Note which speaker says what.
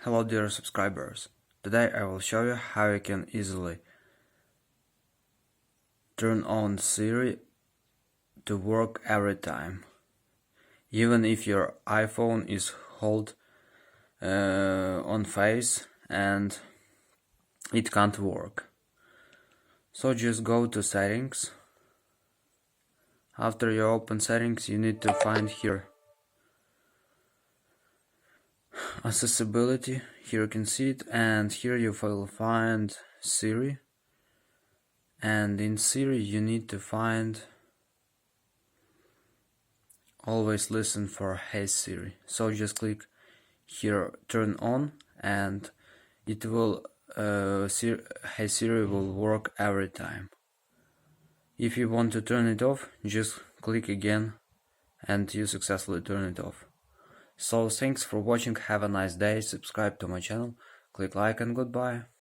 Speaker 1: Hello dear subscribers, today I will show you how you can easily turn on Siri to work every time, even if your iPhone is held on face and it can't work. So just go to settings. After you open settings, you need to find here accessibility. Here you can see it, and here you will find Siri, and in Siri you need to find always listen for Hey Siri. So just click here turn on, and it will Hey Siri will work every time. If you want to turn it off, just click again and you successfully turn it off. So thanks for watching, have a nice day, subscribe to my channel, click like, and goodbye.